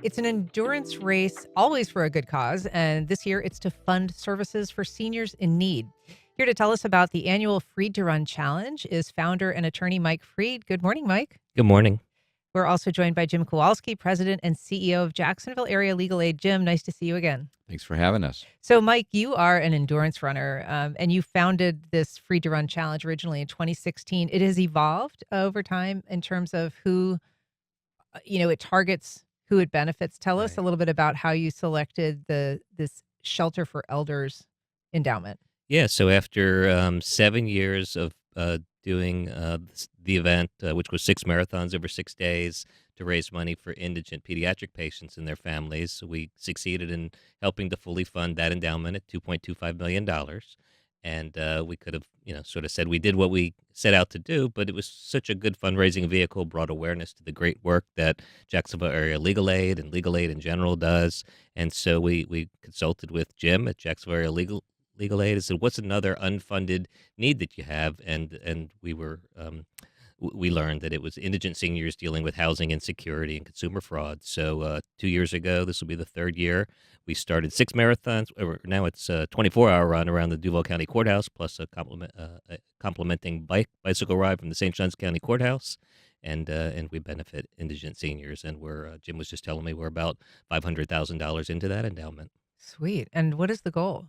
It's an endurance race, always for a good cause, and this year it's to fund services for seniors in need. Here to tell us about the annual Freed to Run Challenge is founder and attorney Mike Freed. Good morning, Mike. Good morning. We're also joined by Jim Kowalski, president and CEO of Jacksonville Area Legal Aid. Jim, nice to see you again. Thanks for having us. So, Mike, you are an endurance runner, and you founded this Freed to Run Challenge originally in 2016. It has evolved over time in terms of who, it targets, who it benefits. Tell us a Right. little bit about how you selected this Shelter for Elders endowment. Yeah, so after 7 years of doing the event, which was 6 marathons over 6 days to raise money for indigent pediatric patients and their families, we succeeded in helping to fully fund that endowment at $2.25 million. And we could have, sort of said we did what we set out to do, but it was such a good fundraising vehicle, brought awareness to the great work that Jacksonville Area Legal Aid and Legal Aid in general does. And so we consulted with Jim at Jacksonville Area Legal Aid and said, "What's another unfunded need that you have?" And we learned that it was indigent seniors dealing with housing insecurity and consumer fraud. So 2 years ago, this will be the third year. We started 6 marathons. Now it's a 24-hour run around the Duval County Courthouse, plus a complimenting bicycle ride from the St. Johns County Courthouse. And we benefit indigent seniors. And Jim was just telling me we're about $500,000 into that endowment. Sweet. And what is the goal?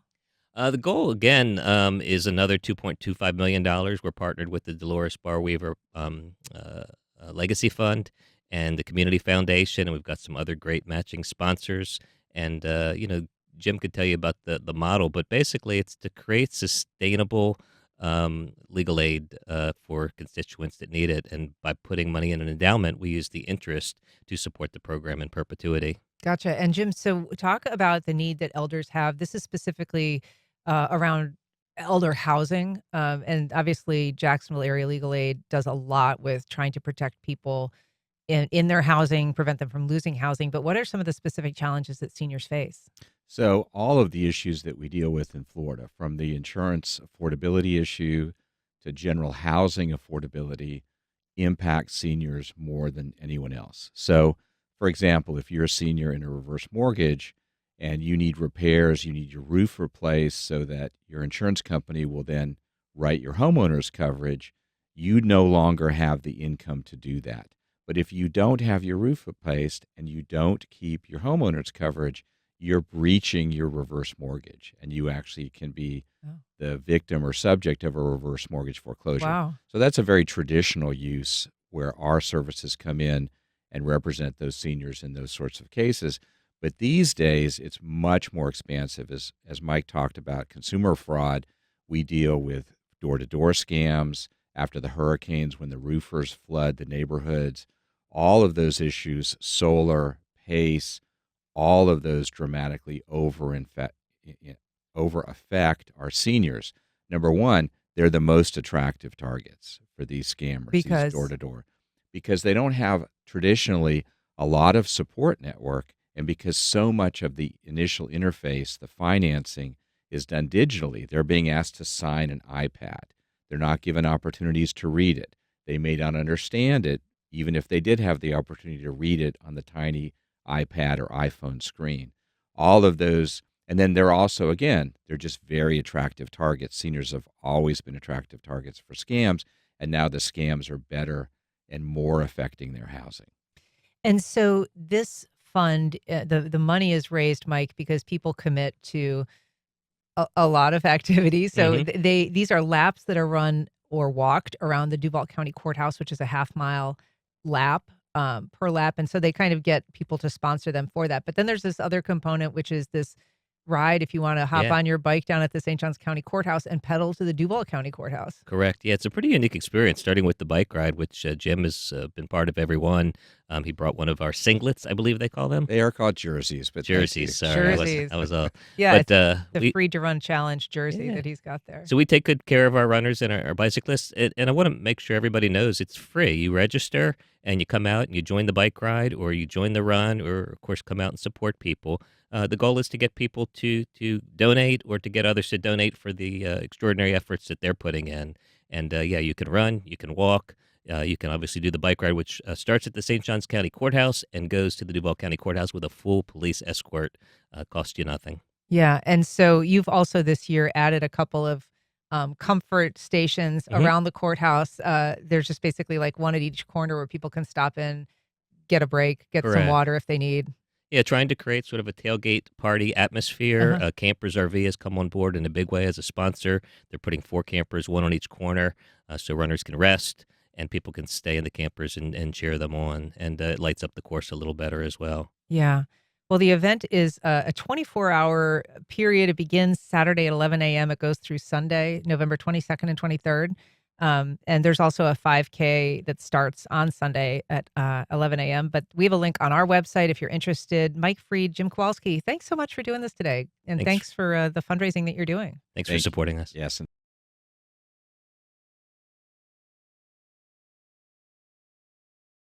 The goal again is another $2.25 million. We're partnered with the Dolores Bar Weaver Legacy Fund and the Community Foundation, and we've got some other great matching sponsors. And Jim could tell you about the model, but basically it's to create sustainable legal aid for constituents that need it. And by putting money in an endowment, we use the interest to support the program in perpetuity. Gotcha. And Jim, so talk about the need that elders have. This is specifically around elder housing. And obviously, Jacksonville Area Legal Aid does a lot with trying to protect people in their housing, prevent them from losing housing. But what are some of the specific challenges that seniors face? So, all of the issues that we deal with in Florida, from the insurance affordability issue to general housing affordability, impact seniors more than anyone else. So, for example, if you're a senior in a reverse mortgage and you need repairs, you need your roof replaced so that your insurance company will then write your homeowner's coverage, you no longer have the income to do that. But if you don't have your roof replaced and you don't keep your homeowner's coverage, you're breaching your reverse mortgage, and you actually can be Oh, the victim or subject of a reverse mortgage foreclosure. wow. So that's a very traditional use where our services come in and represent those seniors in those sorts of cases. But these days, it's much more expansive. As Mike talked about, consumer fraud, we deal with door-to-door scams after the hurricanes when the roofers flood the neighborhoods. All of those issues, solar, PACE, all of those dramatically over affect our seniors. Number one, they're the most attractive targets for these scammers, these Because, door to door, because they don't have traditionally a lot of support network, and because so much of the initial interface, the financing, is done digitally. They're being asked to sign an iPad. They're not given opportunities to read it. They may not understand it, even if they did have the opportunity to read it on the tiny iPad or iPhone screen. All of those, and then they're also, again, they're just very attractive targets. Seniors have always been attractive targets for scams, and now the scams are better and more affecting their housing. and so this fund, the money is raised, Mike, because people commit to a lot of activities. So Hmm. these are laps that are run or walked around the Duval County Courthouse, which is a half-mile lap, per lap, and so they kind of get people to sponsor them for that. But then there's this other component, which is this ride if you wanna hop Yeah. on your bike down at the St. Johns County Courthouse and pedal to the Duval County Courthouse. Correct. Yeah, it's a pretty unique experience, starting with the bike ride, which Jim has been part of every one. He brought one of our singlets, I believe they call them. They are called jerseys, but thank you. Jerseys, sorry. Jerseys. I was Yeah, but it's the we, Free to Run Challenge jersey yeah. that he's got there. So we take good care of our runners and our bicyclists, and I want to make sure everybody knows it's free. You register and you come out and you join the bike ride, or you join the run, or of course come out and support people. The goal is to get people to donate, or to get others to donate for the extraordinary efforts that they're putting in. And yeah, you can run, you can walk, You can obviously do the bike ride, which starts at the St. Johns County Courthouse and goes to the Duval County Courthouse with a full police escort. Costs you nothing. Yeah, and so you've also this year added a couple of comfort stations Hmm. around the courthouse. There's just basically like one at each corner where people can stop in, get a break, get some Correct. water if they need. Yeah, trying to create sort of a tailgate party atmosphere. Uh-huh. Campers RV has come on board in a big way as a sponsor. They're putting 4 campers, one on each corner, so runners can rest and people can stay in the campers and cheer them on. And it lights up the course a little better as well. Yeah. Well, the event is a 24-hour period. It begins Saturday at 11 a.m. It goes through Sunday, November 22nd and 23rd. And there's also a 5K that starts on Sunday at 11 a.m. But we have a link on our website if you're interested. Mike Freed, Jim Kowalski, thanks so much for doing this today. And Thanks. thanks for the fundraising that you're doing. Thanks for Thank you. supporting us. Yes.